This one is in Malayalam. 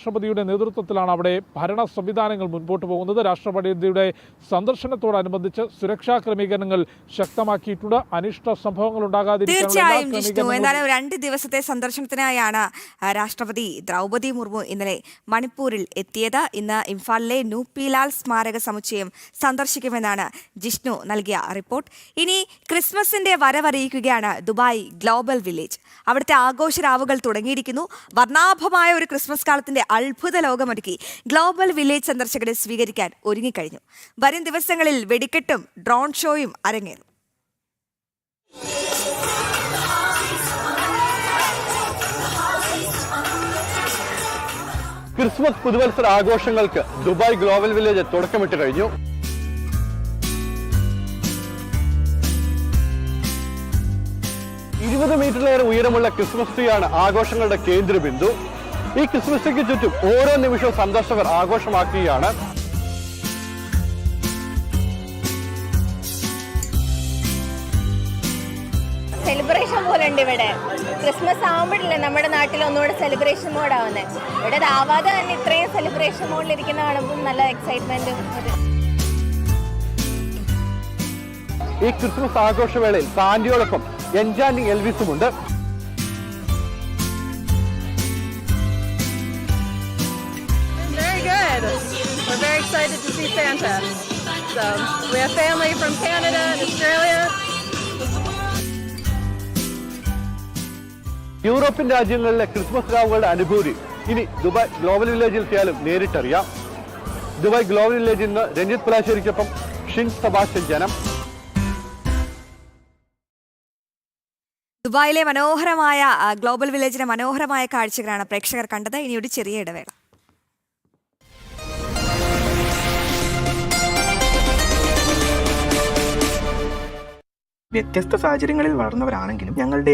രാഷ്ട്രപതിയുടെ നേതൃത്വത്തിലാണ് അവിടെ ഭരണ സംവിധാനങ്ങൾ മുൻപോട്ട് പോകുന്നത്. രാഷ്ട്രപതിയുടെ സന്ദർശനത്തോടനുബന്ധിച്ച് സുരക്ഷാ ക്രമീകരണങ്ങൾ ശക്തമാക്കിയിട്ടുണ്ട്. അനിഷ്ട സംഭവങ്ങൾ തീർച്ചയായും ജിഷ്ണു, എന്തായാലും 2 ദിവസത്തെ സന്ദർശനത്തിനായാണ് രാഷ്ട്രപതി ദ്രൗപദി മുർമു ഇന്നലെ മണിപ്പൂരിൽ എത്തിയത്. ഇന്ന് ഇംഫാലിലെ നൂപ്പിലാൽ സ്മാരക സമുച്ചയം സന്ദർശിക്കുമെന്നാണ് ജിഷ്ണു നൽകിയ റിപ്പോർട്ട്. ഇനി ക്രിസ്മസിന്റെ വരവറിയിക്കുകയാണ് ദുബായ് ഗ്ലോബൽ വില്ലേജ്. അവിടുത്തെ ആഘോഷരാവുകൾ തുടങ്ങിയിരിക്കുന്നു. വർണ്ണാഭമായ ഒരു ക്രിസ്മസ് കാലത്തിന്റെ അത്ഭുത ലോകമൊരുക്കി ഗ്ലോബൽ വില്ലേജ് സന്ദർശകരെ സ്വീകരിക്കാൻ ഒരുങ്ങിക്കഴിഞ്ഞു. വരും ദിവസങ്ങളിൽ വെടിക്കെട്ടും ഡ്രോൺ ഷോയും അരങ്ങേറും. ക്രിസ്മസ് പുതുവത്സര ആഘോഷങ്ങൾക്ക് ദുബായ് ഗ്ലോബൽ വില്ലേജ് തുടക്കമിട്ട് കഴിഞ്ഞു. മീറ്ററിലേറെ ഉയരമുള്ള ക്രിസ്മസ് ട്രീയാണ് ആഘോഷങ്ങളുടെ കേന്ദ്രബിന്ദു. ഈ ക്രിസ്മസ് ട്രീക്ക് ചുറ്റും ഓരോ നിമിഷവും സന്ദർശകർ ആഘോഷമാക്കുകയാണ്. സെലിബ്രേഷൻ പോലെ ഉണ്ട് ഇവിടെ. ക്രിസ്മസ് ആവുമ്പോഴല്ലേ നമ്മുടെ നാട്ടിൽ ഒന്നുകൂടെ സെലിബ്രേഷൻ മോഡാവുന്നത്. ഇവിടെ അതാവാതെ തന്നെ ഇത്രയും സെലിബ്രേഷൻ മോഡിലിരിക്കുന്ന കാണുമ്പോൾ നല്ല എക്സൈറ്റ്മെന്റ്. ഈ Christmas ആഘോഷവേളയിൽ സാന്റിയോടൊപ്പം എൻചാന്റിംഗ് എൽവിസുമുണ്ട്. Very good. We're very excited to see Santa. So we have family from Canada and Australia. European രാജ്യങ്ങളിലെ ക്രിസ്മസ് രാവുകളുടെ അനുഭൂതി ഇനി ദുബായ് ഗ്ലോബൽ വില്ലേജിൽ എത്തിയാലും നേരിട്ടറിയാം. ദുബായ് ഗ്ലോബൽ വില്ലേജിൽ നിന്ന് രഞ്ജിത്ത് പുലാശ്ശേരിക്കൊപ്പം ഷിൻ സബാസ്റ്റ്യൻ, ജനം. ദുബായിലെ മനോഹരമായ ഗ്ലോബൽ വില്ലേജിലെ മനോഹരമായ കാഴ്ചകളാണ് പ്രേക്ഷകർ കണ്ടത്. ഇനി ഒരു ചെറിയ ഇടവേള. വ്യത്യസ്ത സാഹചര്യങ്ങളിൽ വളർന്നവരാണെങ്കിലും ഞങ്ങളുടെ